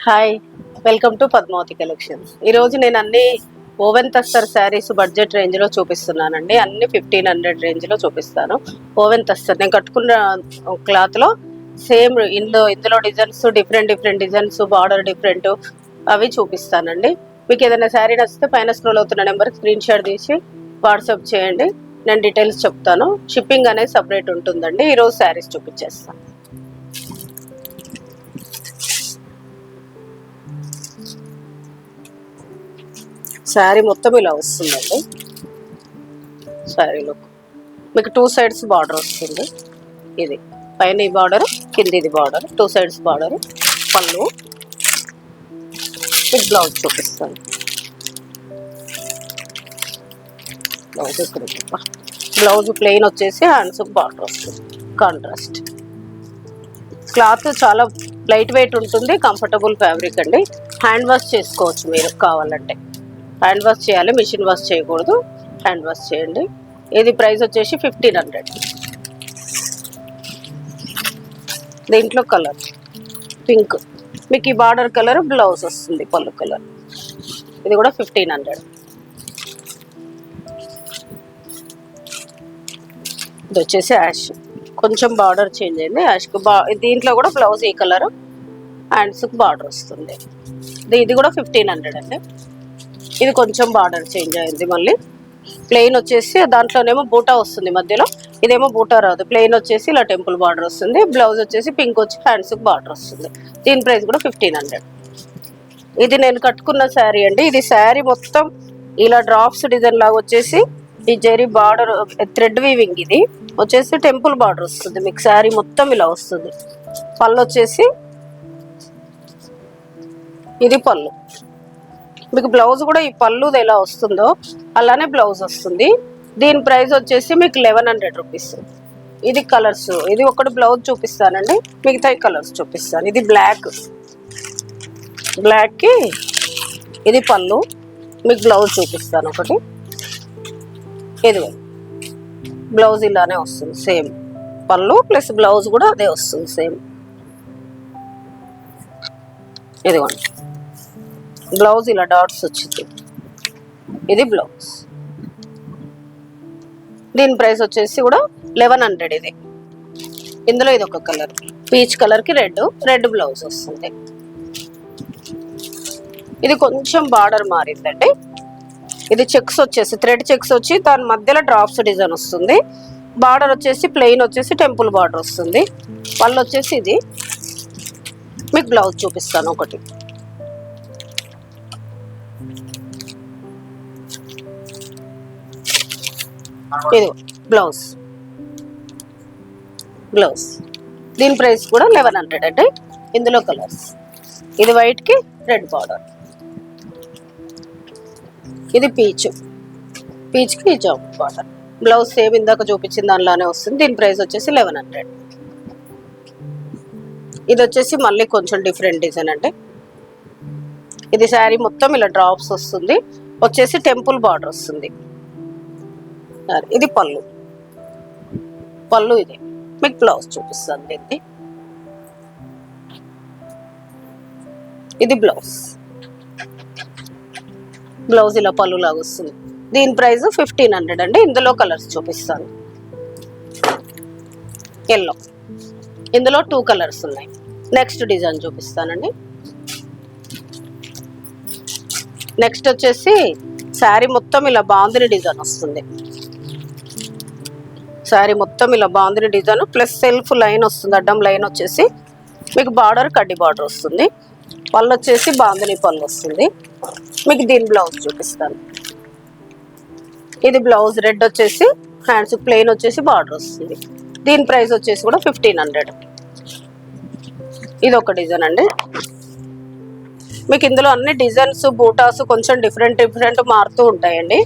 Hi, welcome to Padmavathi collections. ఈరోజు నేను అన్ని ఓవెన్ తస్తర్ శారీస్ బడ్జెట్ రేంజ్లో చూపిస్తున్నానండి. అన్ని 1500 రేంజ్లో చూపిస్తాను. ఓవెన్ తస్తర్ నేను కట్టుకున్న క్లాత్లో సేమ్ ఇందులో designs different designs, border different అవి చూపిస్తానండి. మీకు ఏదైనా శారీ నచ్చితే పైన స్క్రోల్ అవుతున్న నెంబర్కి స్క్రీన్ షాట్ తీసి వాట్సాప్ చేయండి. నేను డీటెయిల్స్ చెప్తాను. షిప్పింగ్ అనేది సపరేట్ ఉంటుందండి. ఈరోజు శారీస్ చూపించేస్తాను. శారీ మొత్తం ఇలా వస్తుందండి. శారీలో మీకు 2 సైడ్స్ బార్డర్ వస్తుంది. ఇది పైన ఈ బార్డర్, కింద ఇది బార్డర్, 2 సైడ్స్ బార్డర్. పళ్ళు, మీకు బ్లౌజ్ చూపిస్తాను. బ్లౌజ్ ఇక్కడ బ్లౌజ్ ప్లెయిన్ వచ్చేసి హ్యాండ్స్ బార్డర్ వస్తుంది. కాంట్రాస్ట్ క్లాత్ చాలా లైట్ వెయిట్ ఉంటుంది. కంఫర్టబుల్ ఫ్యాబ్రిక్ అండి. హ్యాండ్ వాష్ చేసుకోవచ్చు మీరు కావాలంటే. హ్యాండ్ వాష్ చేయాలి, మిషన్ వాష్ చేయకూడదు. హ్యాండ్ వాష్ చేయండి. ఇది ప్రైస్ వచ్చేసి 1500. దీంట్లో కలర్ పింక్, మీకు ఈ బార్డర్ కలర్ బ్లౌజ్ వస్తుంది. పళ్ళు కలర్ ఇది కూడా 1500. ఇది వచ్చేసి యాష్, కొంచెం బార్డర్ చేంజ్ అయింది. యాష్కి దీంట్లో కూడా బ్లౌజ్ ఈ కలర్, హ్యాండ్స్కి బార్డర్ వస్తుంది. ఇది కూడా 1500 అండి. ఇది కొంచెం బార్డర్ చేంజ్ అయింది. మళ్ళీ ప్లెయిన్ వచ్చేసి దాంట్లోనేమో బూటా వస్తుంది మధ్యలో, ఇదేమో బూటా రాదు. ప్లెయిన్ వచ్చేసి ఇలా టెంపుల్ బార్డర్ వస్తుంది. బ్లౌజ్ వచ్చేసి పింక్ వచ్చి హ్యాండ్స్కి బార్డర్ వస్తుంది. దీని ప్రైస్ కూడా 1500. ఇది నేను కట్టుకున్న శారీ అండి. ఇది శారీ మొత్తం ఇలా డ్రాప్స్ డిజైన్ లాగా వచ్చేసి ఈ జెరీ బార్డర్ థ్రెడ్ వీవింగ్. ఇది వచ్చేసి టెంపుల్ బార్డర్ వస్తుంది. మీకు శారీ మొత్తం ఇలా వస్తుంది. పళ్ళు వచ్చేసి ఇది పళ్ళు. మీకు బ్లౌజ్ కూడా ఈ పళ్ళుది ఎలా వస్తుందో అలానే బ్లౌజ్ వస్తుంది. దీని ప్రైస్ వచ్చేసి మీకు 1100 రూపీస్. ఇది కలర్స్, ఇది ఒకటి బ్లౌజ్ చూపిస్తానండి, మిగతా కలర్స్ చూపిస్తాను. ఇది బ్లాక్కి ఇది పళ్ళు, మీకు బ్లౌజ్ చూపిస్తాను ఒకటి. ఇది బ్లౌజ్ ఇలానే వస్తుంది. సేమ్ పళ్ళు ప్లస్ బ్లౌజ్ కూడా అదే వస్తుంది సేమ్. ఇదిగోండి బ్లౌజ్ ఇలా డాట్స్ వచ్చింది. ఇది బ్లౌజ్. దీని ప్రైస్ వచ్చేసి కూడా 1100. ఇది ఇందులో ఇది ఒక కలర్, పీచ్ కలర్కి రెడ్ బ్లౌజ్ వస్తుంది. ఇది కొంచెం బార్డర్ మారిందండి. ఇది చెక్స్ వచ్చేసి థ్రెడ్ చెక్స్ వచ్చి దాని మధ్యలో డ్రాప్స్ డిజైన్ వస్తుంది. బార్డర్ వచ్చేసి ప్లెయిన్ వచ్చేసి టెంపుల్ బార్డర్ వస్తుంది. పళ్ళు వచ్చేసి ఇది. మీకు బ్లౌజ్ చూపిస్తాను ఒకటి. ఇది బ్లౌజ్. దీని ప్రైస్ కూడా 1100 అండి. ఇందులో కలర్స్, ఇది వైట్కి రెడ్ బార్డర్, ఇది పీచ్కి జామ్ బార్డర్. బ్లౌజ్ సేమ్ ఇందాక చూపించిన దానిలానే వస్తుంది. దీని ప్రైస్ వచ్చేసి 1100. ఇది వచ్చేసి మళ్ళీ కొంచెం డిఫరెంట్ డిజైన్ అండి. ఇది శారీ మొత్తం ఇలా డ్రాప్స్ వస్తుంది. వచ్చేసి టెంపుల్ బార్డర్ వస్తుంది. ఇది పళ్ళు ఇది. మీకు బ్లౌజ్ చూపిస్తాను దీన్ని. ఇది బ్లౌజ్ ఇలా పళ్ళు లాగా వస్తుంది. దీని ప్రైస్ 1500 అండి. ఇందులో కలర్స్ చూపిస్తాను. ఎల్లో, ఇందులో 2 కలర్స్ ఉన్నాయి. నెక్స్ట్ డిజైన్ చూపిస్తానండి. నెక్స్ట్ వచ్చేసి శారీ మొత్తం ఇలా బాందిని డిజైన్ వస్తుంది. శారీ మొత్తం ఇలా bandhani design plus self line వస్తుంది. అడ్డం లైన్ వచ్చేసి మీకు బార్డర్ కడ్డీ బార్డర్ వస్తుంది. పళ్ళు వచ్చేసి బాందిని పళ్ళు వస్తుంది. మీకు దీని బ్లౌజ్ చూపిస్తాను. ఇది బ్లౌజ్ రెడ్ వచ్చేసి హ్యాండ్స్ ప్లెయిన్ వచ్చేసి బార్డర్ వస్తుంది. దీని ప్రైస్ వచ్చేసి కూడా 1500. ఇది ఒక డిజైన్ అండి. మీకు ఇందులో అన్ని డిజైన్స్ బూటాస్ కొంచెం డిఫరెంట్ మారుతూ ఉంటాయండి.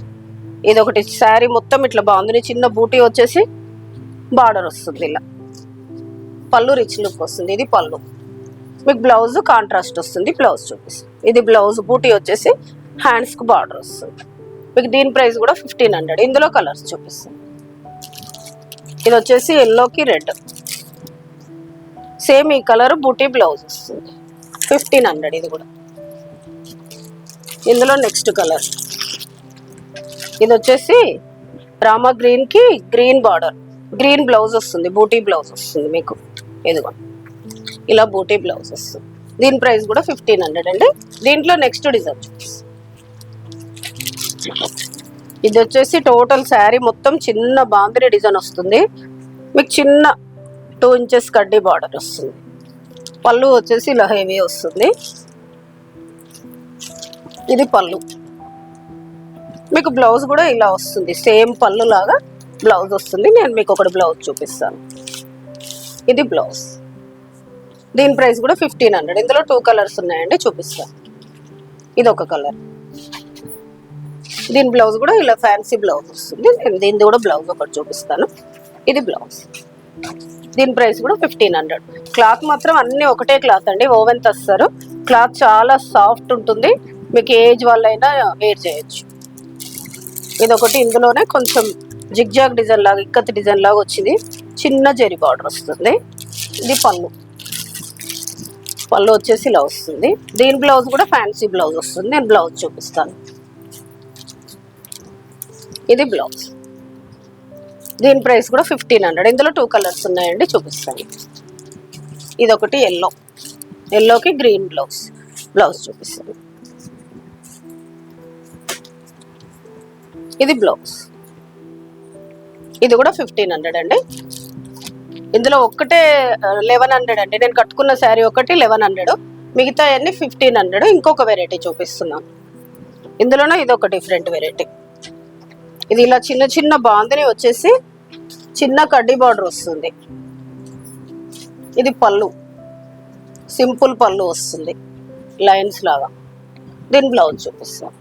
ఇది ఒకటి శారీ మొత్తం ఇట్లా బాగుంది. చిన్న బూటీ వచ్చేసి బార్డర్ వస్తుంది ఇలా. పళ్ళు రిచ్ లుక్ వస్తుంది. ఇది పళ్ళు. మీకు బ్లౌజ్ కాంట్రాస్ట్ వస్తుంది. బ్లౌజ్ చూపిస్తుంది. ఇది బ్లౌజ్ బూటీ వచ్చేసి హ్యాండ్స్కి బార్డర్ వస్తుంది. మీకు దీని ప్రైస్ కూడా 1500. ఇందులో కలర్స్ చూపిస్తుంది. ఇది వచ్చేసి ఎల్లోకి రెడ్, సేమ్ ఈ కలర్ బూటీ బ్లౌజ్ వస్తుంది. 1500 ఇది కూడా. ఇందులో నెక్స్ట్ కలర్ ఇది వచ్చేసి రామా గ్రీన్ కి గ్రీన్ బార్డర్, గ్రీన్ బ్లౌజ్ వస్తుంది, బూటీ బ్లౌజ్ వస్తుంది మీకు. ఇదిగో ఇలా బూటీ బ్లౌజ్ వస్తుంది. దీని ప్రైస్ కూడా 1500 అండి. దీంట్లో నెక్స్ట్ డిజైన్ ఇది వచ్చేసి టోటల్ శారీ మొత్తం చిన్న బాందిని డిజైన్ వస్తుంది మీకు. చిన్న 2 ఇంచెస్ కడ్డీ బార్డర్ వస్తుంది. పళ్ళు వచ్చేసి ఇలా హెవీ వస్తుంది. ఇది పళ్ళు మీకు. బ్లౌజ్ కూడా ఇలా వస్తుంది, సేమ్ పళ్ళు లాగా బ్లౌజ్ వస్తుంది. నేను మీకు ఒకటి బ్లౌజ్ చూపిస్తాను. ఇది బ్లౌజ్. దీని ప్రైస్ కూడా 1500. ఇందులో 2 కలర్స్ ఉన్నాయండి, చూపిస్తాను. ఇది ఒక కలర్. దీని బ్లౌజ్ కూడా ఇలా ఫ్యాన్సీ బ్లౌజ్ వస్తుంది. నేను దీనిది కూడా బ్లౌజ్ ఒకటి చూపిస్తాను. ఇది బ్లౌజ్. దీని ప్రైస్ కూడా 1500. క్లాత్ మాత్రం అన్ని ఒకటే క్లాత్ అండి, ఓవెన్ తెస్తారు. క్లాత్ చాలా సాఫ్ట్ ఉంటుంది, మీకు ఏజ్ వాళ్ళైనా వేర్ చేయొచ్చు. ఇదొకటి. ఇందులోనే కొంచెం జిగ్జాగ్ డిజైన్ లాగా, ఇక్కత్ డిజైన్ లాగా వచ్చింది, చిన్న జరీ బార్డర్ వస్తుంది. ఇది పళ్ళు. పళ్ళు వచ్చేసి ఇలా వస్తుంది. దీని బ్లౌజ్ కూడా ఫ్యాన్సీ బ్లౌజ్ వస్తుంది. నేను బ్లౌజ్ చూపిస్తాను. ఇది బ్లౌజ్. దీని ప్రైస్ కూడా 1500. ఇందులో 2 కలర్స్ ఉన్నాయండి, చూపిస్తాను. ఇదొకటి ఎల్లో, ఎల్లోకి గ్రీన్ బ్లౌజ్, బ్లౌజ్ చూపిస్తాను. ఇది బ్లౌజ్. ఇది కూడా 1500 అండి. ఇందులో ఒక్కటే 1100 అండి. నేను కట్టుకున్న శారీ ఒకటి 1100, మిగతా అన్ని 1500. ఇంకొక వెరైటీ చూపిస్తున్నాను. ఇందులోనే ఇది ఒక డిఫరెంట్ వెరైటీ. ఇది ఇలా చిన్న చిన్న బాందిని వచ్చేసి చిన్న కడ్డీ బార్డర్ వస్తుంది. ఇది పళ్ళు, సింపుల్ పళ్ళు వస్తుంది లైన్స్ లాగా. దీని బ్లౌజ్ చూపిస్తాను.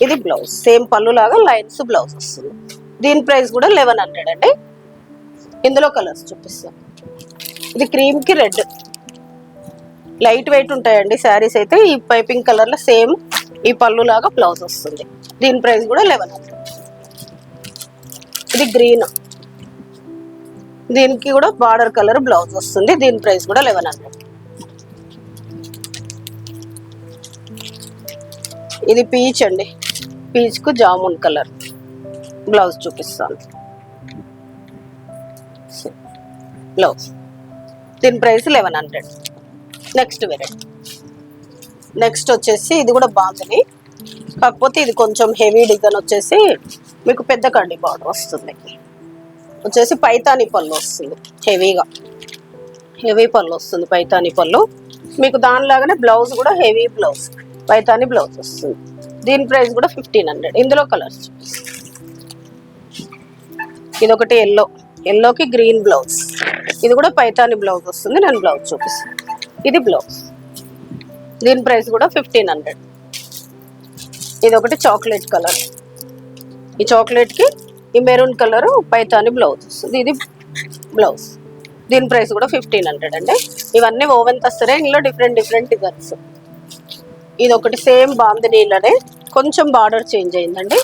ఇది బ్లౌజ్, సేమ్ పళ్ళు లాగా లైన్స్ బ్లౌజ్ వస్తుంది. దీని ప్రైస్ కూడా 1100 అండి. ఇందులో కలర్స్ చూపిస్తాను. ఇది క్రీమ్ కి రెడ్, లైట్ వెయిట్ ఉంటాయండి శారీస్ అయితే. ఈ పైపింగ్ కలర్ లో సేమ్ ఈ పళ్ళు లాగా బ్లౌజ్ వస్తుంది. దీని ప్రైస్ కూడా 1100. ఇది గ్రీన్, దీనికి కూడా బార్డర్ కలర్ బ్లౌజ్ వస్తుంది. దీని ప్రైస్ కూడా 1100. ఇది పీచ్ అండి, పీచ్ కు జామున్ కలర్ బ్లౌజ్ చూపిస్తాను. బ్లౌజ్. దీని ప్రైస్ 1100. Next variety. నెక్స్ట్ వచ్చేసి ఇది కూడా బాగుంది, కాకపోతే ఇది కొంచెం హెవీ డిజైన్ వచ్చేసి మీకు పెద్ద కడ్డీ బార్డర్ వస్తుంది. వచ్చేసి పైతాని పళ్ళు వస్తుంది, హెవీగా హెవీ పళ్ళు వస్తుంది, పైతాని పళ్ళు మీకు. దానిలాగానే బ్లౌజ్ కూడా హెవీ బ్లౌజ్, పైతాని బ్లౌజ్ వస్తుంది. దీని ప్రైస్ కూడా 1500. ఇందులో కలర్స్. ఇది ఒకటి ఎల్లో, ఎల్లోకి గ్రీన్ బ్లౌజ్. ఇది కూడా పైతాని బ్లౌజ్ వస్తుంది. నేను బ్లౌజ్ చూపిస్తాను. ఇది బ్లౌజ్. దీని ప్రైస్ కూడా 1500. ఇది ఒకటి చాక్లెట్ కలర్, ఈ చాక్లెట్ కి ఈ మెరూన్ కలర్ పైతాని బ్లౌజ్ వస్తుంది. ఇది బ్లౌజ్. దీని ప్రైస్ కూడా 1500 అండి. ఇవన్నీ ఓవెన్ తెస్తారే, ఇందులో డిఫరెంట్ డిఫరెంట్ డిజైన్స్. ఇది ఒకటి సేమ్ బాందినీలోనే కొంచెం బార్డర్ చేంజ్ అయిందండి.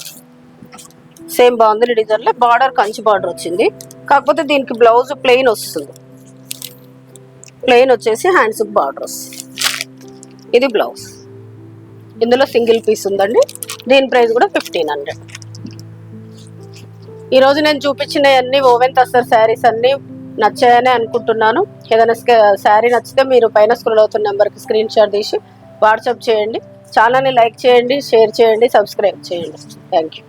సేమ్ బాందిని డిజైన్ లో బార్డర్ కంచి బార్డర్ వచ్చింది, కాకపోతే దీనికి బ్లౌజ్ ప్లెయిన్ వస్తుంది. ప్లెయిన్ వచ్చేసి హ్యాండ్స్ బార్డర్ వస్తుంది. ఇది బ్లౌజ్. ఇందులో సింగిల్ పీస్ ఉందండి. దీని ప్రైస్ కూడా 1500. ఈరోజు నేను చూపించిన అన్ని ఓవెన్ తస్సర్ శారీస్ అన్ని నచ్చాయని అనుకుంటున్నాను. ఏదైనా శారీ నచ్చితే మీరు పైన స్క్రోల్ అవుతున్న నెంబర్కి స్క్రీన్ షాట్ తీసి వాట్సాప్ చేయండి. ఛానల్ని లైక్ చేయండి, షేర్ చేయండి, సబ్స్క్రైబ్ చేయండి. Thank you.